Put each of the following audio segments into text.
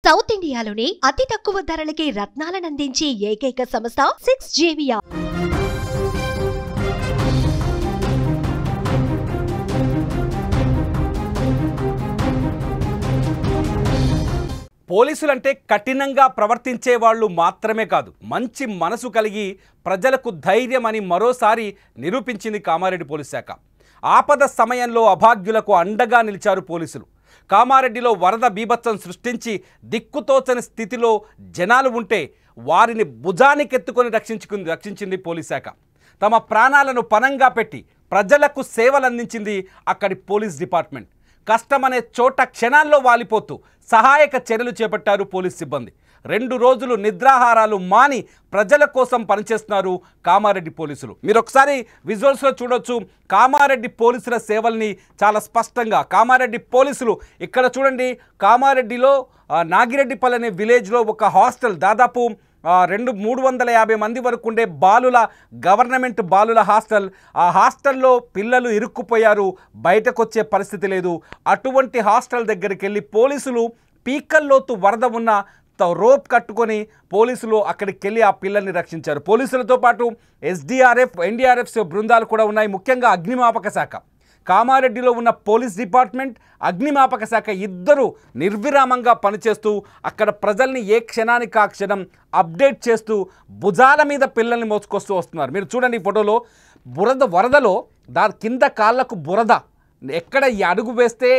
South ఇండియాలోనే అతి తక్కువ ధరలకి రత్నాలనందించే ఏకైక సంస్థ 6JVR. పోలీసులంటే కఠినంగా ప్రవర్తించే వాళ్ళు మాత్రమే కాదు, మంచి మనసు కలిగి ప్రజలకు ధైర్యం అని మరోసారి నిరూపించింది కామారెడ్డి పోలీస్ శాఖ. ఆపద సమయంలో అభాగ్యులకు అండగా నిలిచారు పోలీసులు. కామారెడ్డిలో వరద బీభత్సం సృష్టించి దిక్కుతోచని స్థితిలో జనాలు ఉంటే వారిని భుజానికెత్తుకొని రక్షించింది పోలీస్ శాఖ. తమ ప్రాణాలను పణంగా పెట్టి ప్రజలకు సేవలు అందించింది అక్కడి పోలీస్ డిపార్ట్మెంట్. కష్టమనే చోట క్షణాల్లో వాలిపోతూ సహాయక చర్యలు చేపట్టారు పోలీస్ సిబ్బంది. 2 రోజులు నిద్రాహారాలు మాని ప్రజల కోసం పనిచేస్తున్నారు కామారెడ్డి పోలీసులు. మీరు ఒకసారి విజువల్స్లో చూడొచ్చు కామారెడ్డి పోలీసుల సేవల్ని చాలా స్పష్టంగా. కామారెడ్డి పోలీసులు ఇక్కడ చూడండి, కామారెడ్డిలో నాగిరెడ్డిపల్లి అనే విలేజ్లో ఒక హాస్టల్, దాదాపు 350 మంది వరకు ఉండే బాలుల గవర్నమెంట్ బాలుల హాస్టల్. ఆ హాస్టల్లో పిల్లలు ఇరుక్కుపోయారు, బయటకు వచ్చే పరిస్థితి లేదు. అటువంటి హాస్టల్ దగ్గరికి వెళ్ళి పోలీసులు పీకల్లోతు వరద ఉన్న రోప్ కట్టుకొని పోలీసులు అక్కడికి వెళ్ళి ఆ పిల్లల్ని రక్షించారు. పోలీసులతో పాటు SDRF, NDRF బృందాలు కూడా ఉన్నాయి. ముఖ్యంగా అగ్నిమాపక శాఖ, కామారెడ్డిలో ఉన్న పోలీస్ డిపార్ట్మెంట్, అగ్నిమాపక శాఖ ఇద్దరు నిర్విరామంగా పనిచేస్తూ అక్కడ ప్రజల్ని ఏ క్షణానికి ఆ క్షణం అప్డేట్ చేస్తూ భుజాల మీద పిల్లల్ని మోసుకొస్తూ వస్తున్నారు. మీరు చూడండి ఈ ఫోటోలో వరదలో దాని కింద కాళ్ళకు బురద, ఎక్కడ ఈ అడుగు వేస్తే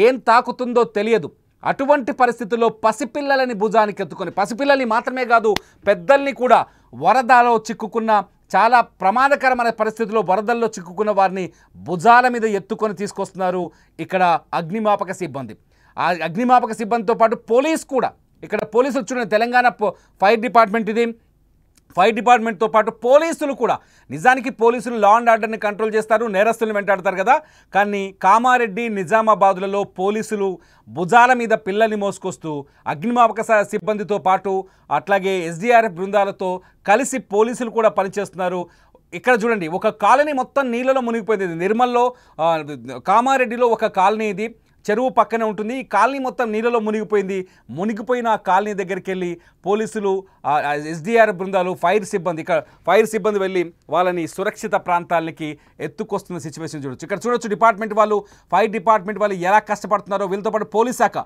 ఏం తాకుతుందో తెలియదు. అటువంటి పరిస్థితుల్లో పసిపిల్లలని భుజానికి ఎత్తుకొని, పసిపిల్లల్ని మాత్రమే కాదు పెద్దల్ని కూడా, వరదలో చిక్కుకున్న చాలా ప్రమాదకరమైన పరిస్థితుల్లో వరదల్లో చిక్కుకున్న వారిని భుజాల మీద ఎత్తుకొని తీసుకొస్తున్నారు ఇక్కడ అగ్నిమాపక సిబ్బంది. ఆ అగ్నిమాపక సిబ్బందితో పాటు పోలీస్ కూడా, ఇక్కడ పోలీసులు చూడండి, తెలంగాణ ఫైర్ డిపార్ట్మెంట్ ఇది. ఫైర్ డిపార్ట్మెంట్తో పాటు పోలీసులు కూడా, నిజానికి పోలీసులు లా అండ్ ఆర్డర్ని కంట్రోల్ చేస్తారు, నేరస్తులను వెంటాడతారు కదా. కానీ కామారెడ్డి, నిజామాబాదులలో పోలీసులు భుజాల మీద పిల్లల్ని మోసుకొస్తూ అగ్నిమాపక సిబ్బందితో పాటు అట్లాగే SDRF బృందాలతో కలిసి పోలీసులు కూడా పనిచేస్తున్నారు. ఇక్కడ చూడండి, ఒక కాలనీ మొత్తం నీళ్ళలో మునిగిపోయింది. నిర్మల్లో, కామారెడ్డిలో ఒక కాలనీ ఇది, చెరువు పక్కనే ఉంటుంది. ఈ కాలనీ మొత్తం నీళ్ళలో మునిగిపోయింది. మునిగిపోయిన ఆ కాలనీ దగ్గరికి వెళ్ళి పోలీసులు, SDRF బృందాలు, ఫైర్ సిబ్బంది వెళ్ళి వాళ్ళని సురక్షిత ప్రాంతాలకి ఎత్తుకొస్తున్న సిచ్యువేషన్ చూడొచ్చు. ఇక్కడ చూడొచ్చు డిపార్ట్మెంట్ వాళ్ళు, ఫైర్ డిపార్ట్మెంట్ వాళ్ళు ఎలా కష్టపడుతున్నారో. వీళ్ళతో పాటు పోలీస్ శాఖ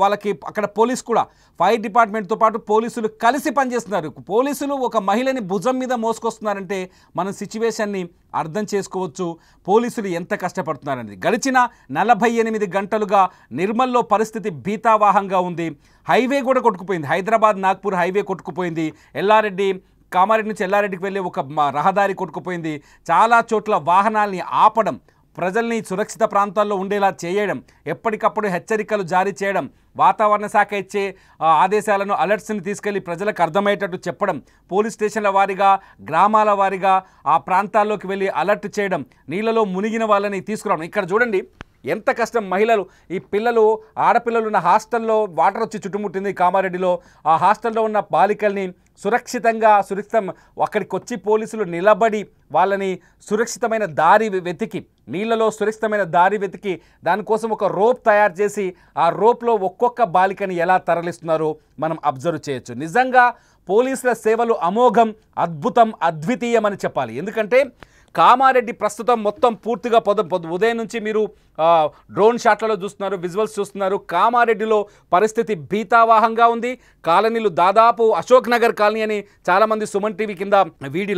వాళ్ళకి అక్కడ పోలీస్ కూడా, ఫైర్ డిపార్ట్మెంట్తో పాటు పోలీసులు కలిసి పనిచేస్తున్నారు. పోలీసులు ఒక మహిళని భుజం మీద మోసుకొస్తున్నారంటే మనం సిచ్యువేషన్ని అర్థం చేసుకోవచ్చు, పోలీసులు ఎంత కష్టపడుతున్నారనేది. గడిచిన 48 గంటలుగా నిర్మల్లో పరిస్థితి భీతావాహంగా ఉంది. హైవే కూడా కొట్టుకుపోయింది, హైదరాబాద్ నాగ్పూర్ హైవే కొట్టుకుపోయింది. కామారెడ్డి నుంచి ఎల్లారెడ్డికి వెళ్ళే ఒక రహదారి కొట్టుకుపోయింది. చాలా చోట్ల వాహనాల్ని ఆపడం, ప్రజల్ని సురక్షిత ప్రాంతాల్లో ఉండేలా చేయడం, ఎప్పటికప్పుడు హెచ్చరికలు జారీ చేయడం, వాతావరణ శాఖ ఇచ్చే ఆదేశాలను, అలర్ట్స్ని తీసుకెళ్లి ప్రజలకు అర్థమయ్యేటట్టు చెప్పడం, పోలీస్ స్టేషన్ల వారీగా, గ్రామాల వారీగా ఆ ప్రాంతాల్లోకి వెళ్ళి అలర్ట్ చేయడం, నీళ్ళలో మునిగిన వాళ్ళని తీసుకురావడం. ఇక్కడ చూడండి ఎంత కష్టం. మహిళలు, ఈ పిల్లలు, ఆడపిల్లలు ఉన్న హాస్టల్లో వాటర్ వచ్చి చుట్టుముట్టింది కామారెడ్డిలో. ఆ హాస్టల్లో ఉన్న బాలికల్ని సురక్షితం అక్కడికి వచ్చి పోలీసులు నిలబడి వాళ్ళని సురక్షితమైన దారి వెతికి, నీళ్ళలో సురక్షితమైన దారి వెతికి దానికోసం ఒక రోప్ తయారు చేసి ఆ రోప్లో ఒక్కొక్క బాలికని ఎలా తరలిస్తున్నారో మనం అబ్జర్వ్ చేయొచ్చు. నిజంగా పోలీసుల సేవలు అమోఘం, అద్భుతం, అద్వితీయం అని చెప్పాలి. ఎందుకంటే కామారెడ్డి ప్రస్తుతం మొత్తం పూర్తిగా ఉదయం నుంచి మీరు డ్రోన్ షాట్లలో చూస్తున్నారు, విజువల్స్ చూస్తున్నారు. కామారెడ్డిలో పరిస్థితి భీతావాహంగా ఉంది. కాలనీలు దాదాపు అశోక్ నగర్ కాలనీ అని చాలామంది సుమన్ టీవీ కింద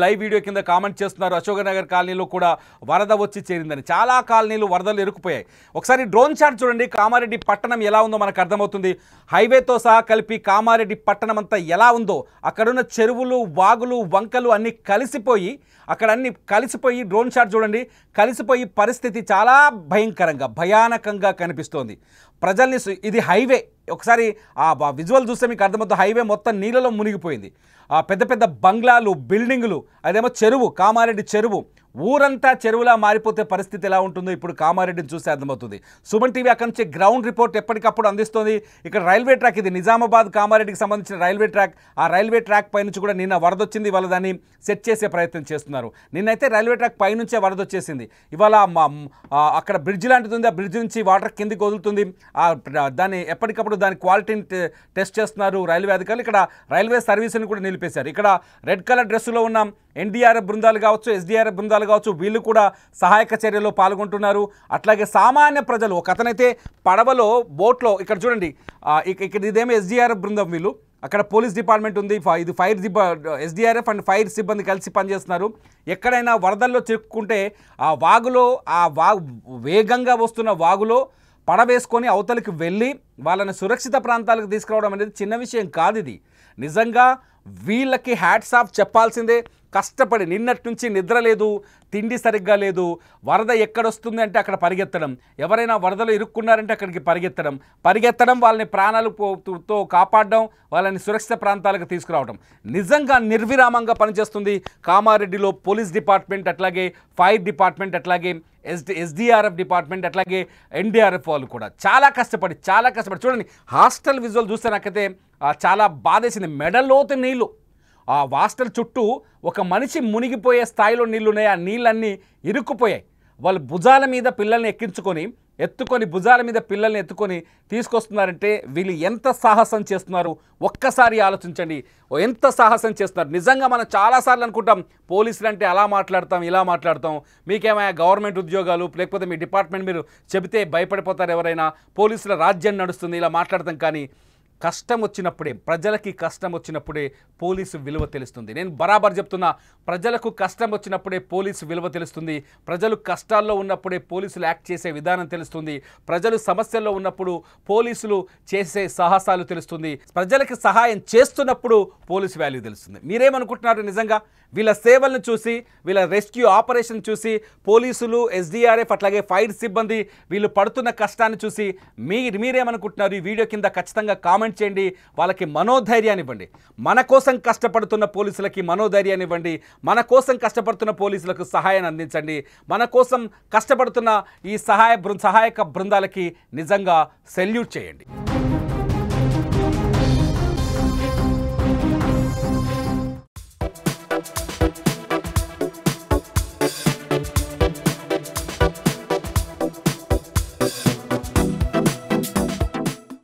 లైవ్ వీడియో కింద కామెంట్ చేస్తున్నారు. అశోక్ నగర్ కాలనీలో కూడా వరద వచ్చి చేరిందని. చాలా కాలనీలు వరదలు ఇరుక్కుపోయాయి. ఒకసారి డ్రోన్ షాట్ చూడండి, కామారెడ్డి పట్టణం ఎలా ఉందో మనకు అర్థమవుతుంది. హైవేతో సహా కలిపి కామారెడ్డి పట్టణం అంతా ఎలా ఉందో, అక్కడున్న చెరువులు, వాగులు, వంకలు అన్నీ కలిసిపోయి, డ్రోన్ షాట్ చూడండి, కలిసిపోయి పరిస్థితి చాలా భయానకంగా కనిపిస్తోంది. ప్రజల్ని, ఇది హైవే, ఒకసారి ఆ విజువల్ చూస్తే మీకు అర్థమవుతుంది. హైవే మొత్తం నీళ్ళలో మునిగిపోయింది. పెద్ద పెద్ద బంగ్లాలు, బిల్డింగులు, అదేమో చెరువు, కామారెడ్డి చెరువు, ఊరంతా చెరువులా మారిపోతే పరిస్థితి ఎలా ఉంటుందో ఇప్పుడు కామారెడ్డిని చూస్తే అర్థమవుతుంది. సుమన్ టీవీ అక్కడి నుంచి గ్రౌండ్ రిపోర్ట్ ఎప్పటికప్పుడు అందిస్తుంది. ఇక్కడ రైల్వే ట్రాక్, ఇది నిజామాబాద్ కామారెడ్డికి సంబంధించిన రైల్వే ట్రాక్. ఆ రైల్వే ట్రాక్ పై నుంచి కూడా నిన్న వరద వచ్చింది. ఇవాళ దాన్ని సెట్ చేసే ప్రయత్నం చేస్తున్నారు. నిన్నైతే రైల్వే ట్రాక్ పై నుంచే వరద వచ్చేసింది. ఇవాళ అక్కడ బ్రిడ్జ్ లాంటిది ఉంది. ఆ బ్రిడ్జ్ నుంచి వాటర్ కిందికి వదులుతుంది. దాన్ని ఎప్పటికప్పుడు దాని క్వాలిటీని టెస్ట్ చేస్తున్నారు రైల్వే అధికారులు. ఇక్కడ రైల్వే సర్వీసుని కూడా నిలిపేశారు. ఇక్కడ రెడ్ కలర్ డ్రెస్సులో ఉన్న ఎన్డీఆర్ఎఫ్ బృందాలు కావచ్చు, ఎస్డీఆర్ఎఫ్ బృందాలు కావచ్చు, వీళ్ళు కూడా సహాయక చర్యలో పాల్గొంటున్నారు. అట్లాగే సామాన్య ప్రజలు, ఒక అతనైతే పడవలో బోట్లో, ఇక్కడ చూడండి, ఇక్కడ ఇదేమో ఎస్డీఆర్ఎఫ్ బృందం, వీళ్ళు అక్కడ పోలీస్ డిపార్ట్మెంట్ ఉంది, ఇది ఫైర్ ఎస్డీఆర్ఎఫ్ అండ్ ఫైర్ సిబ్బంది కలిసి పనిచేస్తున్నారు. ఎక్కడైనా వరదల్లో చిక్కుకుంటే ఆ వాగులో, వేగంగా వస్తున్న వాగులో పడవేసుకొని అవతలికి వెళ్ళి వాళ్ళని సురక్షిత ప్రాంతాలకు తీసుకురావడం అనేది చిన్న విషయం కాదు. ఇది నిజంగా వీళ్ళకి హ్యాట్స్ ఆఫ్ చెప్పాల్సిందే. కష్టపడి నిన్నటి నుంచి నిద్ర లేదు, తిండి సరిగ్గా లేదు. వరద ఎక్కడొస్తుంది అంటే అక్కడ పరిగెత్తడం, ఎవరైనా వరదలో ఇరుక్కున్నారంటే అక్కడికి పరిగెత్తడం, వాళ్ళని ప్రాణాలతో కాపాడడం, వాళ్ళని సురక్షిత ప్రాంతాలకు తీసుకురావడం. నిజంగా నిర్విరామంగా పనిచేస్తుంది కామారెడ్డిలో పోలీస్ డిపార్ట్మెంట్, అట్లాగే ఫైర్ డిపార్ట్మెంట్, అట్లాగే ఎస్డీఆర్ఎఫ్ డిపార్ట్మెంట్, అట్లాగే ఎన్డీఆర్ఎఫ్ వాళ్ళు కూడా చాలా కష్టపడి చూడండి. హాస్టల్ విజువల్ చూస్తే నాకైతే చాలా బాధేసింది. మెడలోతు నీళ్ళు, ఆ హాస్టల్ చుట్టూ ఒక మనిషి మునిగిపోయే స్థాయిలో నీళ్ళు ఉన్నాయి. ఆ నీళ్ళన్నీ ఇరుక్కుపోయాయి. వాళ్ళు భుజాల మీద పిల్లల్ని ఎత్తుకొని భుజాల మీద పిల్లల్ని ఎత్తుకొని తీసుకొస్తున్నారంటే వీళ్ళు ఎంత సాహసం చేస్తున్నారు ఒక్కసారి ఆలోచించండి. ఎంత సాహసం చేస్తున్నారు. నిజంగా మనం చాలాసార్లు అనుకుంటాం పోలీసులు అంటే అలా మాట్లాడతాం, ఇలా మాట్లాడతాం, మీకేమైనా గవర్నమెంట్ ఉద్యోగాలు లేకపోతే మీ డిపార్ట్మెంట్ మీరు చెబితే భయపడిపోతారు ఎవరైనా, పోలీసుల రాజ్యం నడుస్తుంది, ఇలా మాట్లాడతాం. కానీ కష్టం వచ్చినప్పుడే, ప్రజలకి కష్టం వచ్చినప్పుడే పోలీసు విలువ తెలుస్తుంది. నేను బరాబర్ చెప్తున్నా, ప్రజలకు కష్టం వచ్చినప్పుడే పోలీసు విలువ తెలుస్తుంది. ప్రజలు కష్టాల్లో ఉన్నప్పుడే పోలీసులు యాక్ట్ చేసే విధానం తెలుస్తుంది. ప్రజలు సమస్యల్లో ఉన్నప్పుడు పోలీసులు చేసే సాహసాలు తెలుస్తుంది. ప్రజలకి సహాయం చేస్తున్నప్పుడు పోలీసు వాల్యూ తెలుస్తుంది. మీరేమనుకుంటున్నారు? నిజంగా వీళ్ళ సేవలను చూసి, వీళ్ళ రెస్క్యూ ఆపరేషన్ చూసి, పోలీసులు, ఎస్డీఆర్ఎఫ్, అట్లాగే ఫైర్ సిబ్బంది వీళ్ళు పడుతున్న కష్టాన్ని చూసి మీరేమనుకుంటున్నారు? ఈ వీడియో కింద ఖచ్చితంగా కామెంట్ చేయండి. వాళ్ళకి మనోధైర్యాన్ని ఇవ్వండి. మన కోసం కష్టపడుతున్న పోలీసులకి మనోధైర్యాన్ని ఇవ్వండి. మన కోసం కష్టపడుతున్న పోలీసులకు సహాయాన్ని అందించండి. మన కోసం కష్టపడుతున్న ఈ సహాయక బృందాలకి నిజంగా సెల్యూట్ చేయండి.